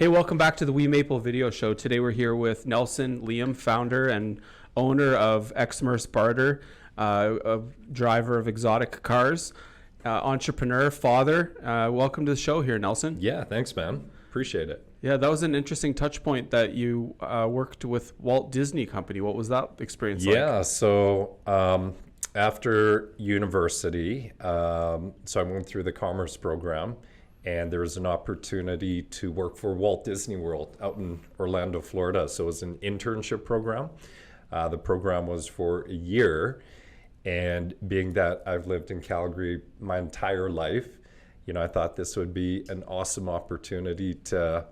Hey, welcome back to the WeMaple video show. Today we're here with Nelson Liem, founder and owner of Exmerce Barter, a driver of exotic cars, entrepreneur, father. Welcome to the show here, Nelson. Yeah, thanks, man. Appreciate it. Yeah, that was an interesting touch point that you worked with Walt Disney Company. What was that experience like? Yeah, so after university, so I went through the commerce program, and there was an opportunity to work for Walt Disney World out in Orlando, Florida. So it was an internship program. The program was for a year, and being that I've lived in Calgary my entire life, I thought this would be an awesome opportunity to,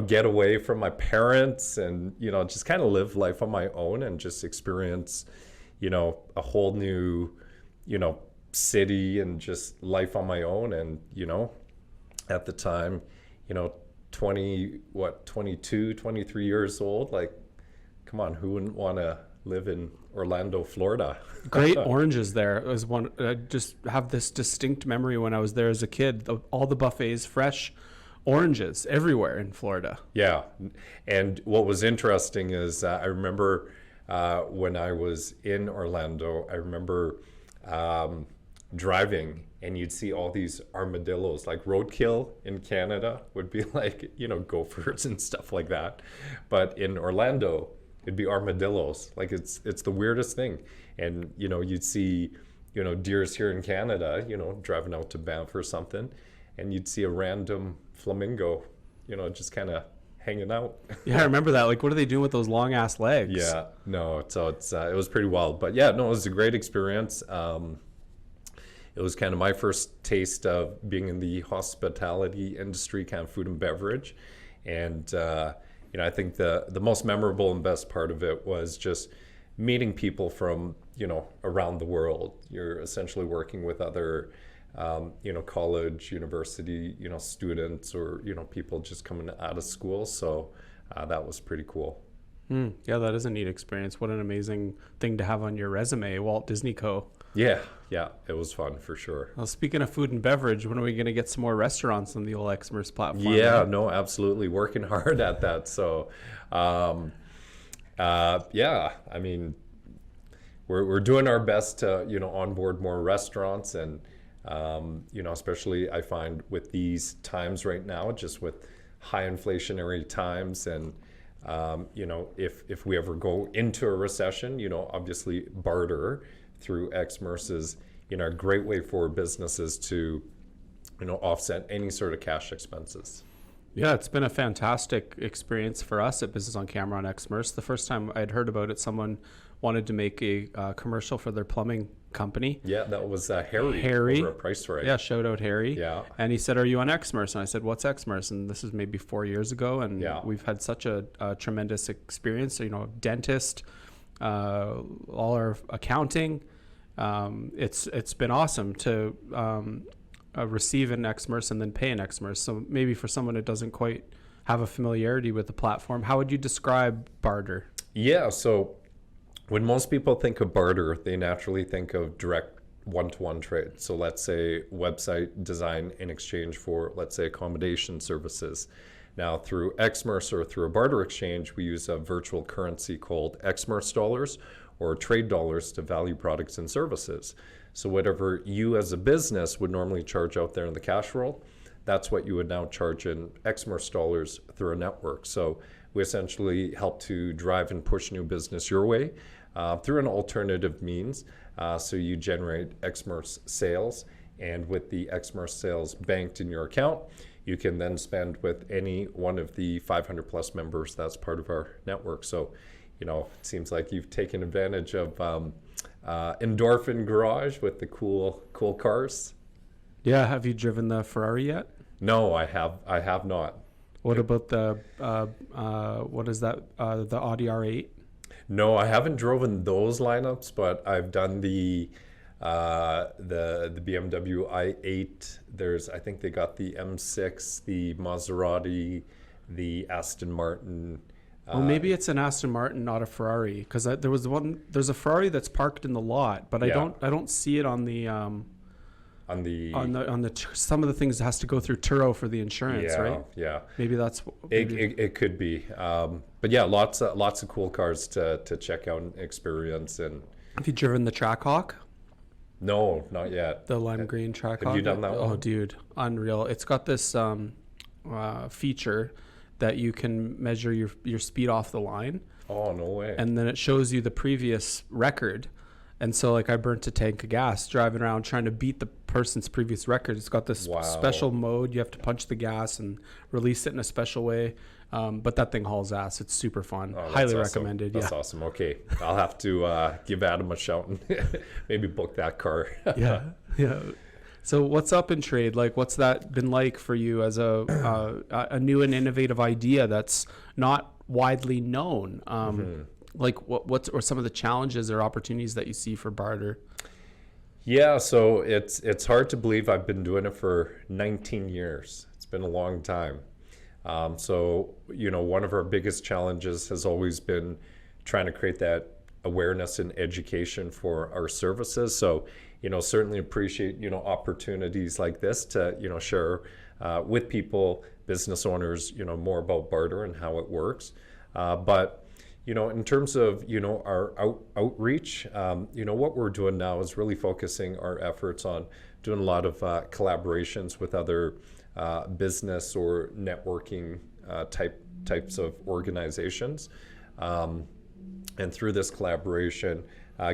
get away from my parents and, just kind of live life on my own and just experience, a whole new, city and just life on my own. And, at the time, 22, 23 years old, like, come on, who wouldn't want to live in Orlando, Florida? Great oranges there. It was one. I just have this distinct memory when I was there as a kid. All the buffets, fresh oranges everywhere in Florida. Yeah, and what was interesting is I remember when I was in Orlando, I remember driving, and you'd see all these armadillos. Like roadkill in Canada would be like, gophers and stuff like that. But in Orlando, it'd be armadillos. Like it's the weirdest thing. And, you'd see, deers here in Canada, driving out to Banff or something, and you'd see a random flamingo, just kind of hanging out. Yeah, I remember that. Like, what are they doing with those long ass legs? Yeah, no, so it was pretty wild. But yeah, no, it was a great experience. It was kind of my first taste of being in the hospitality industry, kind of food and beverage. And, I think the most memorable and best part of it was just meeting people from, around the world. You're essentially working with other, college, university, students or, people just coming out of school. So that was pretty cool. Yeah, that is a neat experience. What an amazing thing to have on your resume, Walt Disney Co. Yeah, it was fun for sure. Well, speaking of food and beverage, when are we going to get some more restaurants on the old Exmerce platform? Yeah, no, absolutely. Working hard at that. So, yeah, I mean, we're doing our best to, onboard more restaurants. And, especially I find with these times right now, just with high inflationary times and, if we ever go into a recession, obviously barter through Exmerce is, a great way for businesses to, offset any sort of cash expenses. Yeah, it's been a fantastic experience for us at Business on Camera on Exmerce. The first time I'd heard about it, someone wanted to make a commercial for their plumbing company. Yeah, that was Harry over at Price Right. Yeah, shout out Harry. Yeah. And he said, "Are you on Exmerce?" And I said, "What's Exmerce?" And this is maybe 4 years ago, and we've had such a tremendous experience. Dentist, all our accounting. It's been awesome to receive an Exmerce and then pay an Exmerce. So maybe for someone that doesn't quite have a familiarity with the platform, how would you describe barter? Yeah, so when most people think of barter, they naturally think of direct one-to-one trade. So let's say website design in exchange for, let's say, accommodation services. Now through Exmerce or through a barter exchange, we use a virtual currency called Exmerce dollars or trade dollars to value products and services. So whatever you as a business would normally charge out there in the cash world, that's what you would now charge in Exmerce dollars through a network. So we essentially help to drive and push new business your way through an alternative means. So you generate Exmerce sales, and with the Exmerce sales banked in your account, you can then spend with any one of the 500 plus members that's part of our network. So, it seems like you've taken advantage of Endorphin Garage with the cool cars. Yeah, have you driven the Ferrari yet? No, I have not. What about the what is that? The Audi R8? No, I haven't driven those lineups, but I've done the BMW i8. I think they got the M6, the Maserati, the Aston Martin. Well, maybe it's an Aston Martin, not a Ferrari, because there's a Ferrari that's parked in the lot, but I don't see it on the on the some of the things has to go through Turo for the insurance, right? Yeah. Maybe that's it could be. But yeah, lots of cool cars to check out and experience. And have you driven the Trackhawk? No, not yet. The lime green Trackhawk. Have you done that one? Oh, dude, unreal! It's got this feature that you can measure your speed off the line. Oh, no way! And then it shows you the previous record. And so, like, I burnt a tank of gas driving around trying to beat the person's previous record. It's got this special mode. You have to punch the gas and release it in a special way. But that thing hauls ass. It's super fun. Highly recommended. That's awesome. Okay. I'll have to give Adam a shout and maybe book that car. Yeah. So what's up in trade? Like, what's that been like for you as a new and innovative idea that's not widely known? Like what's some of the challenges or opportunities that you see for barter? Yeah, so it's hard to believe I've been doing it for 19 years. It's been a long time. So, one of our biggest challenges has always been trying to create that awareness and education for our services. So, certainly appreciate, opportunities like this to, share with people, business owners, more about barter and how it works. But in terms of, our outreach, what we're doing now is really focusing our efforts on doing a lot of collaborations with other business or networking types of organizations. And through this collaboration,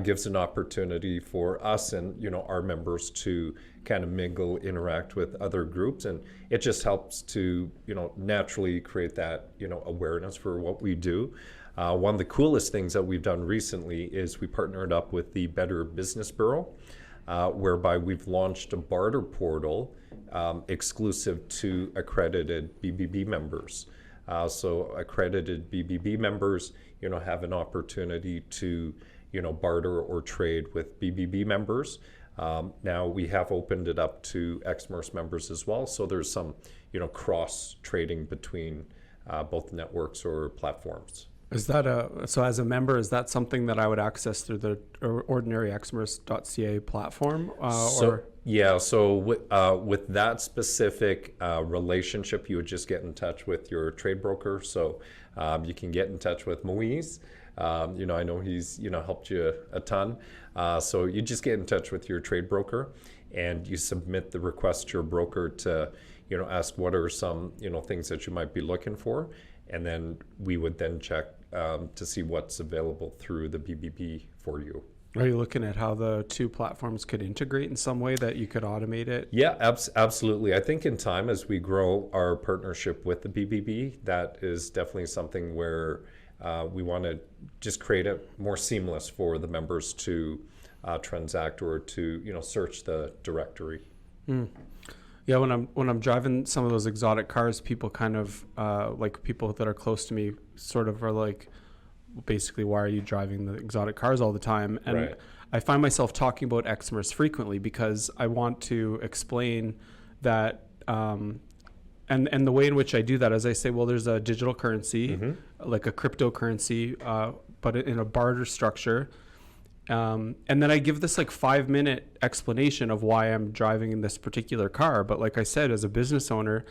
gives an opportunity for us and, our members to kind of mingle, interact with other groups. And it just helps to, naturally create that, awareness for what we do. One of the coolest things that we've done recently is we partnered up with the Better Business Bureau, whereby we've launched a barter portal exclusive to accredited BBB members. So accredited BBB members, have an opportunity to, barter or trade with BBB members. Now we have opened it up to Exmerce members as well. So there's some, cross trading between both networks or platforms. Is that so as a member, is that something that I would access through the ordinary exmerce.ca platform? So with that specific relationship, you would just get in touch with your trade broker. So you can get in touch with Moise. I know he's, helped you a ton. So you just get in touch with your trade broker and you submit the request to your broker to, ask what are some, things that you might be looking for. And then we would then check to see what's available through the BBB for you. Are you looking at how the two platforms could integrate in some way that you could automate it? Yeah, absolutely. I think in time, as we grow our partnership with the BBB, that is definitely something where we want to just create it more seamless for the members to transact or to search the directory. Yeah, when I'm driving some of those exotic cars, people kind of like people that are close to me sort of are like, basically, why are you driving the exotic cars all the time? And right. I find myself talking about Exmerce frequently because I want to explain that, and the way in which I do that is I say, well, there's a digital currency, like a cryptocurrency, but in a barter structure. And then I give this like 5-minute explanation of why I'm driving in this particular car. But like I said, as a business owner,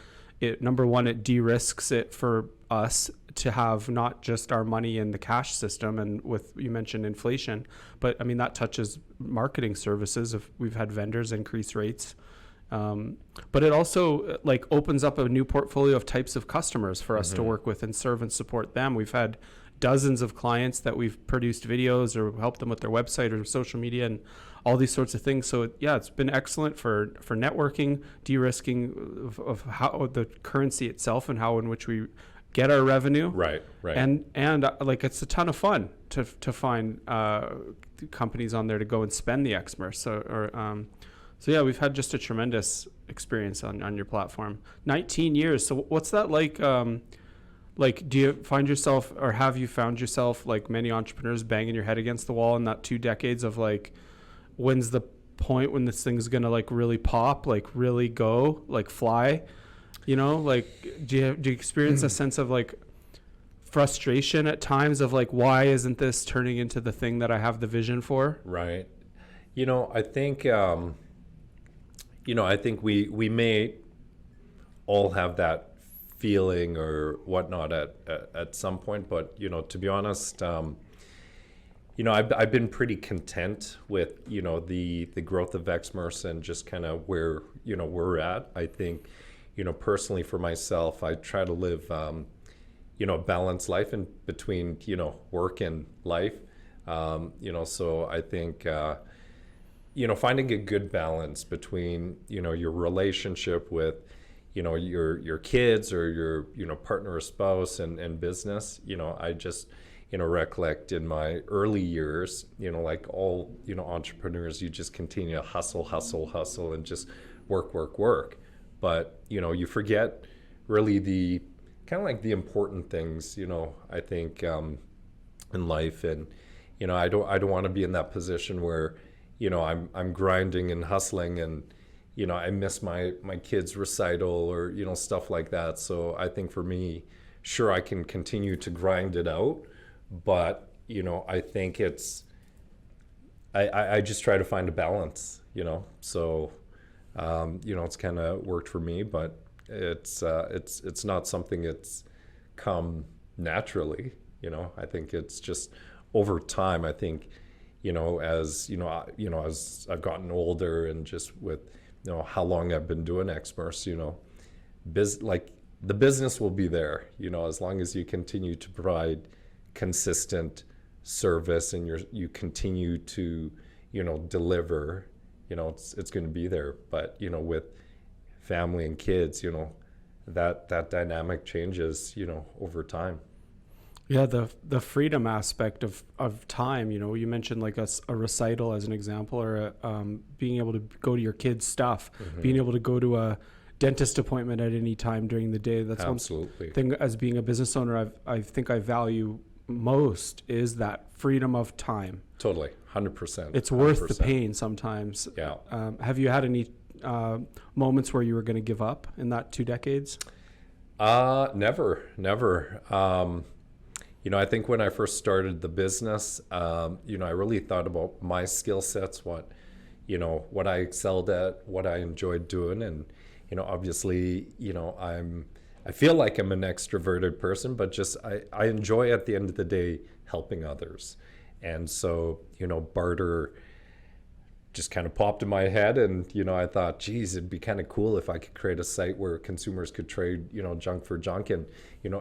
number one, it de-risks it for us to have not just our money in the cash system. And you mentioned inflation, but I mean, that touches marketing services. If we've had vendors increase rates, but it also like opens up a new portfolio of types of customers for us to work with and serve and support them. We've had dozens of clients that we've produced videos or helped them with their website or social media and all these sorts of things. So yeah, it's been excellent for networking, de-risking of how the currency itself and how in which we get our revenue. Right. And like it's a ton of fun to find companies on there to go and spend the Exmerce. So yeah, we've had just a tremendous experience on your platform. 19 years. So what's that like? Like, do you find yourself, or have you found yourself, like many entrepreneurs, banging your head against the wall in that 2 decades of like, when's the point when this thing's gonna like really pop, like really go, like fly? Like, do you experience a sense of like frustration at times of like, why isn't this turning into the thing that I have the vision for? Right. I think, I think we may all have that feeling or whatnot at some point, but to be honest, I've been pretty content with the growth of Exmerce and just kind of where we're at. I think personally for myself, I try to live a balanced life in between work and life. So I think finding a good balance between your relationship with your kids or your partner or spouse and business. I just recollect in my early years, like all entrepreneurs, you just continue to hustle and just work, but you forget really the kind of like the important things, I think in life. And I don't want to be in that position where I'm grinding and hustling and I miss my kids' recital or stuff like that. So I think for me, sure, I can continue to grind it out, but I think I just try to find a balance. So it's kind of worked for me, but it's not something that's come naturally. I think it's just over time. I think as I've gotten older and just with how long I've been doing Exmerce, the business will be there, as long as you continue to provide consistent service and you continue to, deliver, it's going to be there. But, with family and kids, that dynamic changes, over time. Yeah, the freedom aspect of time, you mentioned like a recital as an example, or being able to go to your kids' stuff, being able to go to a dentist appointment at any time during the day. That's absolutely one thing as being a business owner I think I value most, is that freedom of time. Totally, 100%. It's worth 100%. The pain sometimes. Yeah. Have you had any moments where you were going to give up in that 2 decades? Never. I think when I first started the business, I really thought about my skill sets, what I excelled at, what I enjoyed doing. And, obviously, I feel like I'm an extroverted person, but just I enjoy at the end of the day helping others. And so, barter just kind of popped in my head, and I thought, geez, it'd be kind of cool if I could create a site where consumers could trade junk for junk. And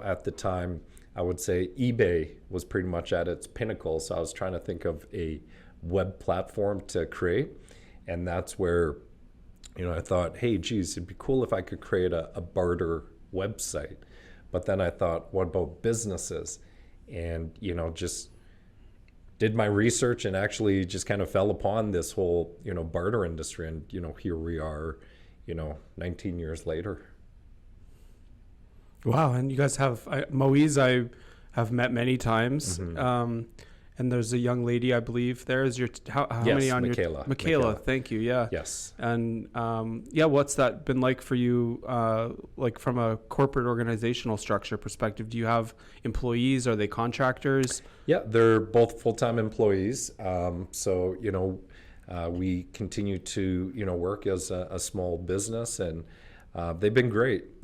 at the time, I would say eBay was pretty much at its pinnacle, so I was trying to think of a web platform to create, and that's where I thought, hey, geez, it'd be cool if I could create a barter website. But then I thought, what about businesses? And just did my research and actually just kind of fell upon this whole barter industry, and here we are 19 years later. Wow. And you guys have Moise, I have met many times. And there's a young lady, I believe. There is your how yes, many on Michaela. your Michaela? Thank you. Yeah. Yes. And what's that been like for you? Like from a corporate organizational structure perspective, do you have employees? Are they contractors? Yeah, they're both full-time employees. So we continue to work as a small business, and they've been great.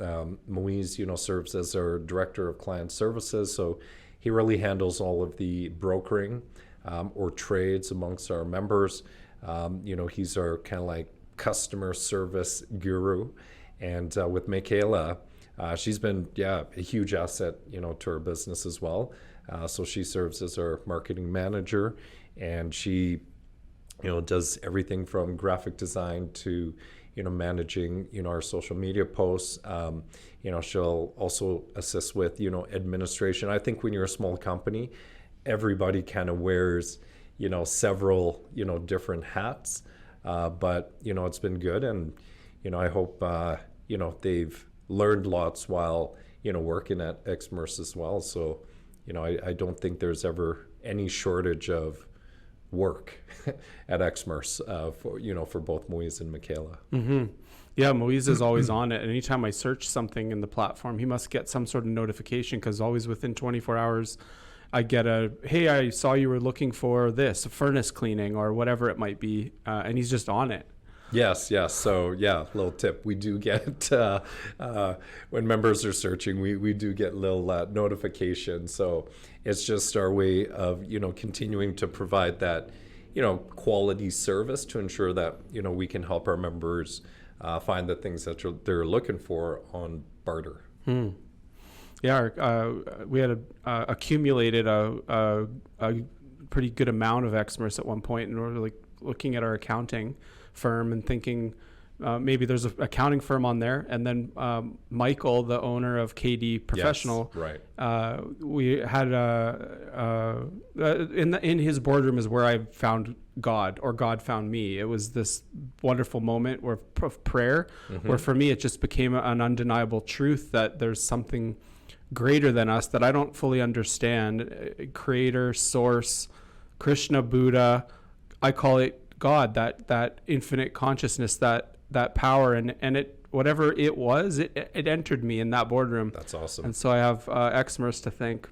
Moise, serves as our director of client services, so he really handles all of the brokering or trades amongst our members. He's our kind of like customer service guru. And with Michaela, she's been, a huge asset, to our business as well. So she serves as our marketing manager, and she, does everything from graphic design to, managing, our social media posts. She'll also assist with, administration. I think when you're a small company, everybody kind of wears, several, different hats. But, it's been good. And, I hope, they've learned lots while, working at Exmerce as well. So, I don't think there's ever any shortage of work at Exmerce for both Moise and Michaela. Mm-hmm. Yeah, Moise is always on it. Anytime I search something in the platform, he must get some sort of notification, because always within 24 hours, I get hey, I saw you were looking for this, a furnace cleaning or whatever it might be, and he's just on it. Yes, yes. So yeah, little tip. We do get when members are searching, we do get little notifications. So it's just our way of continuing to provide that quality service to ensure that we can help our members find the things that they're looking for on barter. Yeah, we had accumulated a pretty good amount of Exmerce at one point, and we're like looking at our accounting firm and thinking maybe there's an accounting firm on there, and then Michael, the owner of KD Professional, yes, right. We had in his boardroom is where I found God, or God found me. It was this wonderful moment of prayer, where for me it just became an undeniable truth that there's something greater than us that I don't fully understand. Creator, source, Krishna, Buddha, I call it God, that infinite consciousness, that power, and it, whatever it was, it entered me in that boardroom. That's awesome. And so I have Exmerce to thank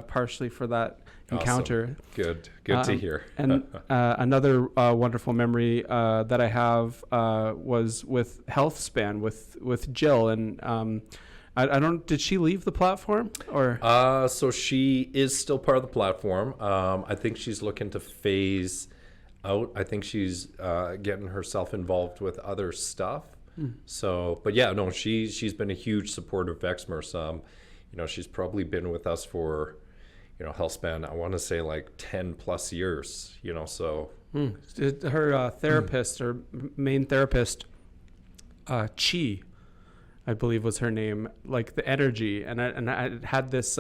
partially for that encounter. Awesome. Good to hear. And another wonderful memory that I have was with HealthSpan with Jill, and I don't. Did she leave the platform or? So she is still part of the platform. I think she's looking to phase out. I think she's getting herself involved with other stuff. So, but yeah, no, she's been a huge supporter of Exmerce. She's probably been with us for, HealthSpan, I want to say like 10 plus years. So. Her therapist, her main therapist, Chi, I believe was her name, like the energy, and I had this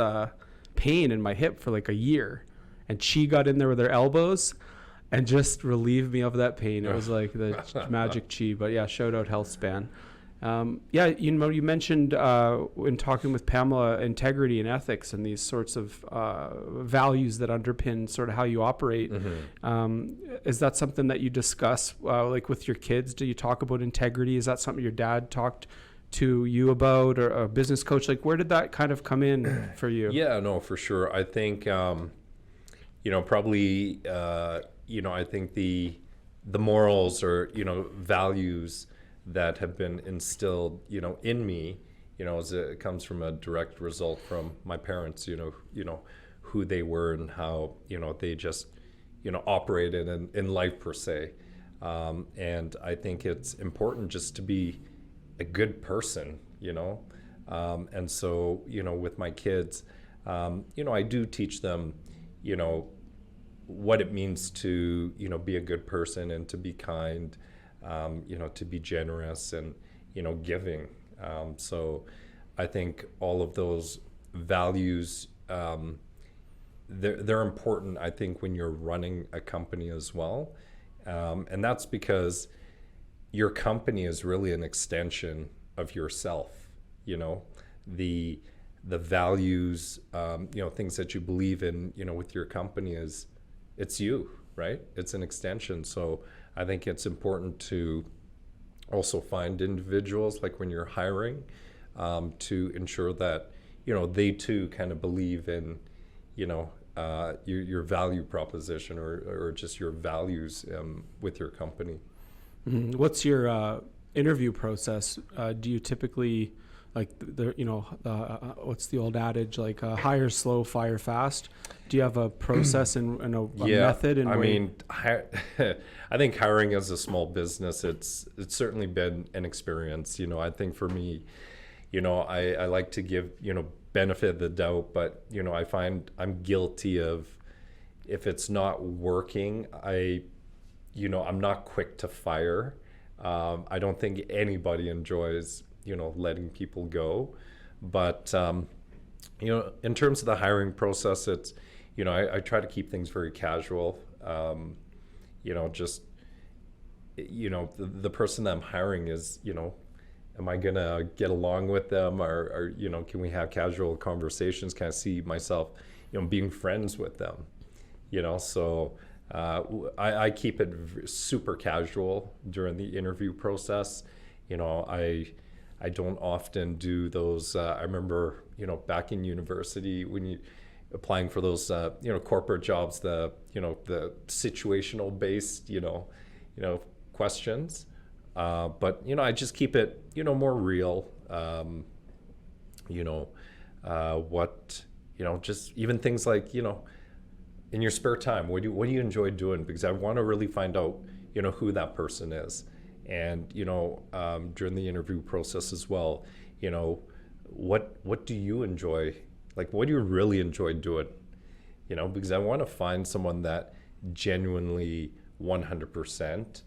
pain in my hip for like a year, and she got in there with her elbows and just relieved me of that pain. It was like the magic Chi. But yeah, shout out HealthSpan. You mentioned in talking with Pamela, integrity and ethics and these sorts of values that underpin sort of how you operate. Is that something that you discuss like with your kids? Do you talk about integrity? Is that something your dad talked to you about, or a business coach? Like, where did that kind of come in for you? Yeah, no, for sure. I think, probably, I think the morals or, values that have been instilled, in me, as it comes from a direct result from my parents, who they were and how, they just, operated in life per se. And I think it's important just to be a good person, and so, with my kids, I do teach them, what it means to, be a good person and to be kind, to be generous and, giving. So I think all of those values, they're important, I think, when you're running a company as well. And that's because your company is really an extension of yourself. The values, things that you believe in, with your company it's you, right? It's an extension. So I think it's important to also find individuals, like when you're hiring, to ensure that, they too kind of believe in, your value proposition or just your values with your company. What's your interview process? Do you typically, like, what's the old adage, like hire slow, fire fast? Do you have a process and a method? I mean, I think hiring as a small business, it's certainly been an experience. I think for me, I like to give, benefit of the doubt, but, I find I'm guilty of, if it's not working, I'm not quick to fire. I don't think anybody enjoys, letting people go. But, in terms of the hiring process, it's, I try to keep things very casual. The person that I'm hiring is, am I going to get along with them, or, can we have casual conversations? Can I see myself, being friends with them? So I keep it super casual during the interview process. I don't often do those. I remember, back in university when you applying for those, corporate jobs, the situational based, questions. But, I just keep it, more real. Just even things like, in your spare time, what do you enjoy doing? Because I want to really find out, who that person is. And, during the interview process as well, what do you enjoy? Like, what do you really enjoy doing? Because I want to find someone that genuinely 100%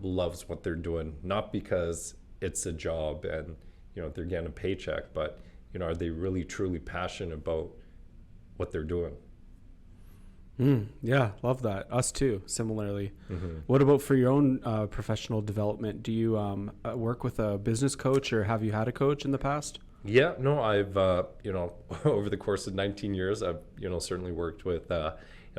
loves what they're doing, not because it's a job and, they're getting a paycheck, but, are they really truly passionate about what they're doing? Yeah, love that. Us too, similarly. What about for your own professional development? Do you work with a business coach, or have you had a coach in the past? Yeah, no, I've, over the course of 19 years, I've, certainly worked with,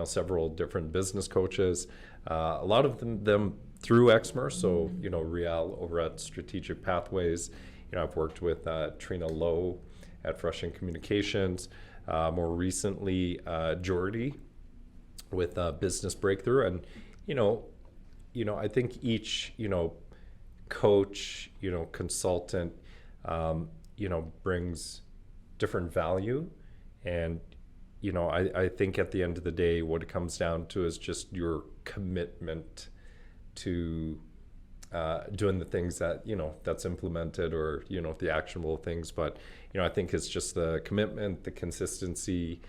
several different business coaches, a lot of them through Exmerce. So, Rial over at Strategic Pathways, I've worked with Trina Lowe at Frushing Communications, more recently, Jordy with Business Breakthrough. And, I think each, coach, consultant, brings different value. And, I think at the end of the day, what it comes down to is just your commitment to doing the things that, that's implemented, or, the actionable things. But, I think it's just the commitment, the consistency,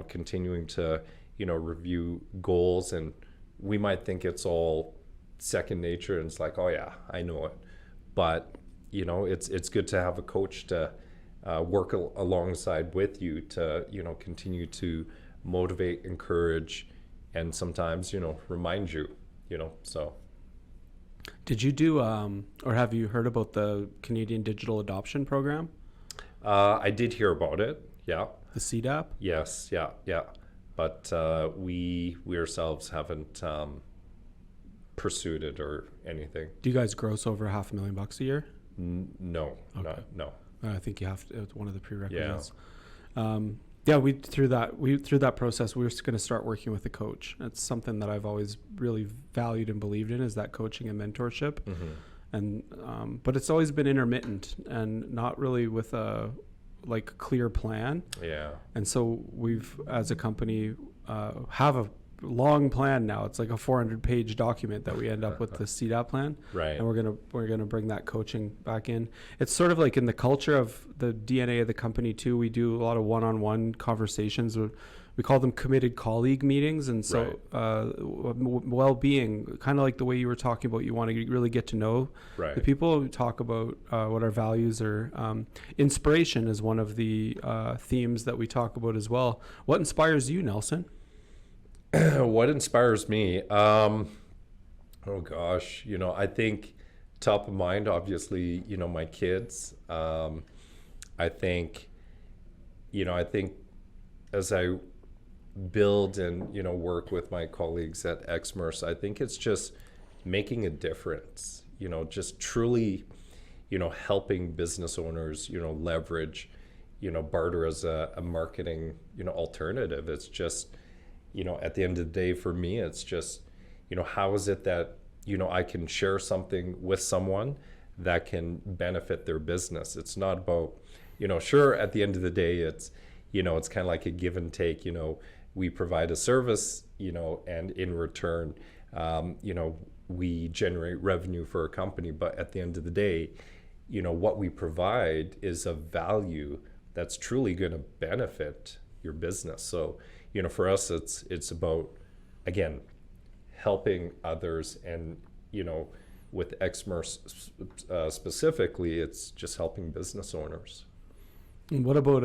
continuing to, review goals. And we might think it's all second nature, and it's like, oh yeah, I know it. But, it's good to have a coach to work alongside with you to, continue to motivate, encourage, and sometimes, remind you, so. Did you do, or have you heard about the Canadian Digital Adoption Program? I did hear about it, yeah. The CDAP? Yes, yeah. But we ourselves haven't pursued it or anything. Do you guys gross over $500,000 a year? No, okay. No. I think you have to. It's one of the prerequisites. Yeah. We through that process, we were going to start working with a coach. It's something that I've always really valued and believed in, is that coaching and mentorship. And but it's always been intermittent and not really with a clear plan. Yeah. And so we've, as a company, have a long plan now. It's like a 400-page document that we end up with the CDAP plan. Right. And we're gonna bring that coaching back in. It's sort of like in the culture of the DNA of the company too. We do a lot of one-on-one conversations. We call them committed colleague meetings. And so well-being, kind of like the way you were talking about, you want to really get to know the people. We talk about what our values are. Inspiration is one of the themes that we talk about as well. What inspires you, Nelson? What inspires me? Oh gosh, I think top of mind, obviously, my kids. I think as I build and, work with my colleagues at Exmerce, I think it's just making a difference, just truly, helping business owners, leverage, barter as a marketing, alternative. It's just, at the end of the day, for me, it's just, how is it that, I can share something with someone that can benefit their business? It's not about, sure, at the end of the day, it's, it's kind of like a give and take. We provide a service, and in return, we generate revenue for a company. But at the end of the day, what we provide is a value that's truly going to benefit your business. So, for us, it's about, again, helping others. And, with Exmerce specifically, it's just helping business owners. And what about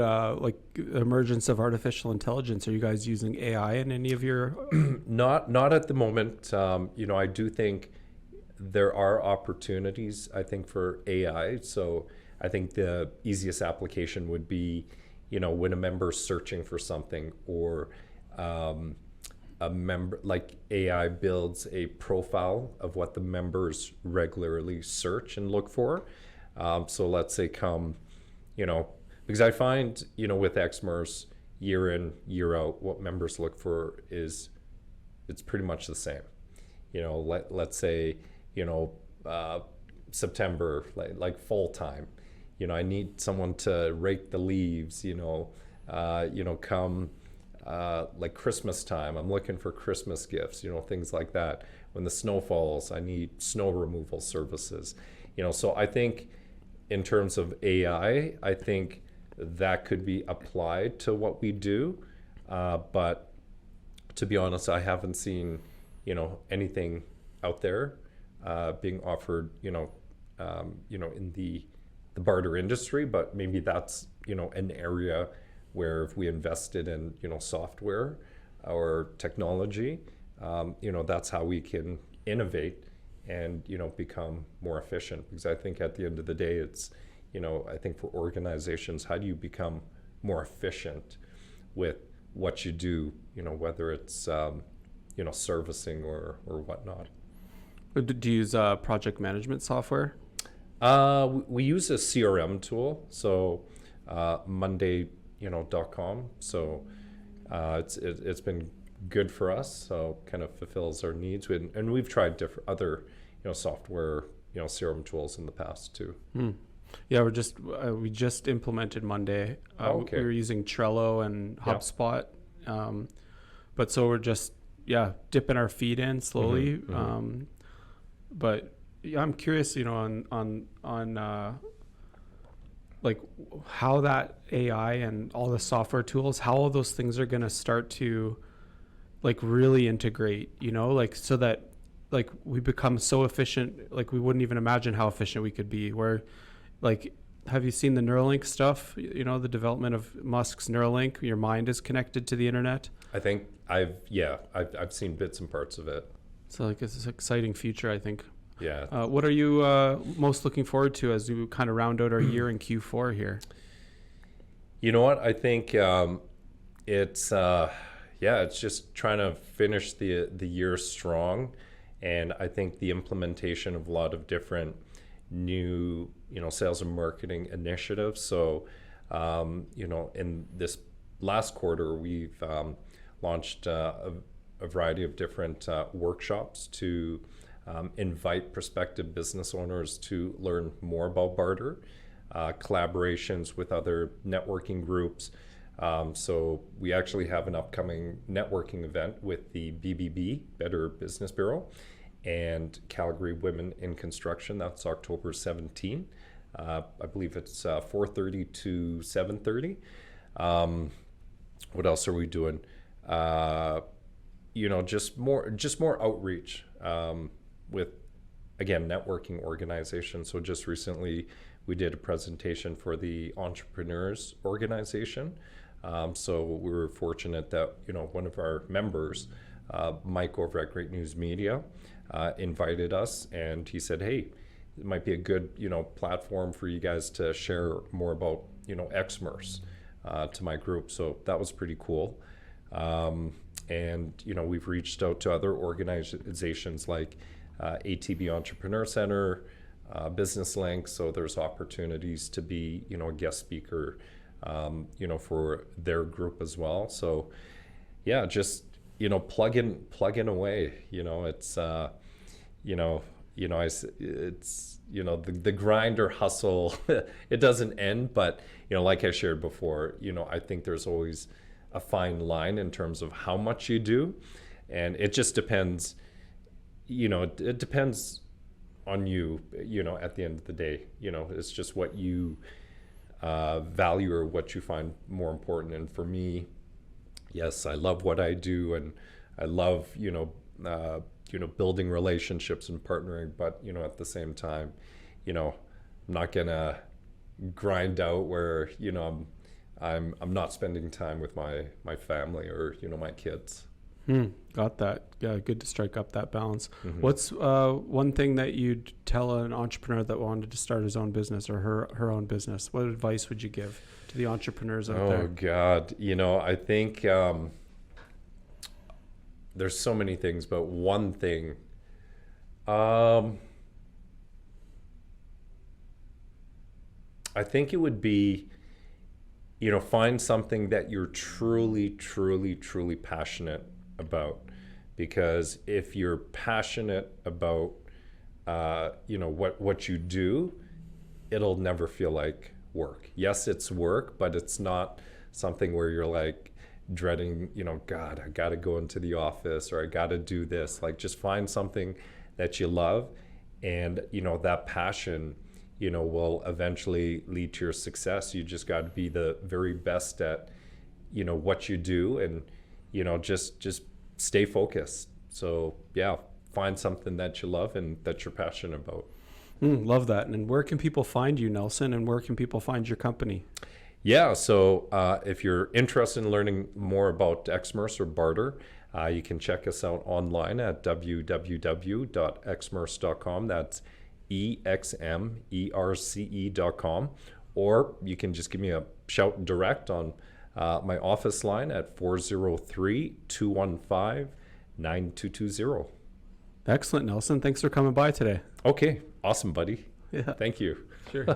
emergence of artificial intelligence? Are you guys using AI in any of your? Not at the moment. I do think there are opportunities, I think, for AI. So I think the easiest application would be, when a member's searching for something, or a member, like AI builds a profile of what the members regularly search and look for. So let's say because I find, with Exmerce, year in, year out, what members look for it's pretty much the same. Let's say, September, like full time. I need someone to rake the leaves, come like Christmas time, I'm looking for Christmas gifts, things like that. When the snow falls, I need snow removal services. So I think in terms of AI, I think that could be applied to what we do. But to be honest, I haven't seen, anything out there being offered, in the barter industry. But maybe that's, an area where if we invested in, software or technology, that's how we can innovate and, become more efficient. Because I think at the end of the day, it's, I think for organizations, how do you become more efficient with what you do, whether it's, servicing or whatnot. Do you use project management software? We use a CRM tool, so Monday.com. So it's been good for us. So kind of fulfills our needs. And we've tried different other software CRM tools in the past too. Yeah, we just implemented Monday. Okay. We were using Trello and HubSpot, but so we're just dipping our feet in slowly. But yeah, I'm curious, on like how that AI and all the software tools, how all those things are going to start to like really integrate, like so that like we become so efficient, like we wouldn't even imagine how efficient we could be. Where like, have you seen the Neuralink stuff? The development of Musk's Neuralink, your mind is connected to the internet. I think I've seen bits and parts of it. So like it's an exciting future, I think. Yeah. What are you most looking forward to as we kind of round out our year in Q4 here? You know what? I think it's just trying to finish the year strong, and I think the implementation of a lot of different new sales and marketing initiatives. So in this last quarter, we've launched a variety of different workshops to invite prospective business owners to learn more about barter, collaborations with other networking groups. So we actually have an upcoming networking event with the BBB, Better Business Bureau, and Calgary Women in Construction. That's October 17. I believe it's 4:30 to 7:30. What else are we doing? Just more outreach with, again, networking organizations. So just recently we did a presentation for the Entrepreneurs Organization. So we were fortunate that, one of our members, Mike over at Great News Media, invited us, and he said, hey, it might be a good, platform for you guys to share more about, Exmerce to my group. So that was pretty cool. And, we've reached out to other organizations like ATB Entrepreneur Center, Business Link. So there's opportunities to be, a guest speaker, for their group as well. So yeah, just, plug in away, it's, it's, the grind or hustle, it doesn't end, but, like I shared before, I think there's always a fine line in terms of how much you do. And it just depends, it depends on you, at the end of the day, it's just what you value or what you find more important. And for me, yes, I love what I do, and I love, building relationships and partnering, but, at the same time, I'm not gonna grind out where, I'm not spending time with my family or, my kids. Got that. Yeah, good to strike up that balance. What's one thing that you'd tell an entrepreneur that wanted to start his own business or her own business? What advice would you give to the entrepreneurs out there? Oh God, I think there's so many things, but one thing, I think it would be, find something that you're truly, truly, truly passionate about. Because if you're passionate about what you do, it'll never feel like work. Yes, it's work, but it's not something where you're like dreading, God, I got to go into the office, or I got to do this. Like, just find something that you love, and that passion will eventually lead to your success. You just got to be the very best at what you do, and just stay focused. So yeah, find something that you love and that you're passionate about. Love that. And where can people find you, Nelson, and where can people find your company? Yeah, so if you're interested in learning more about Exmerce or Barter, you can check us out online at www.exmerce.com. That's EXMERCE.com. Or you can just give me a shout direct on my office line at 403-215-9220. Excellent, Nelson. Thanks for coming by today. Okay, awesome, buddy. Yeah. Thank you. Sure.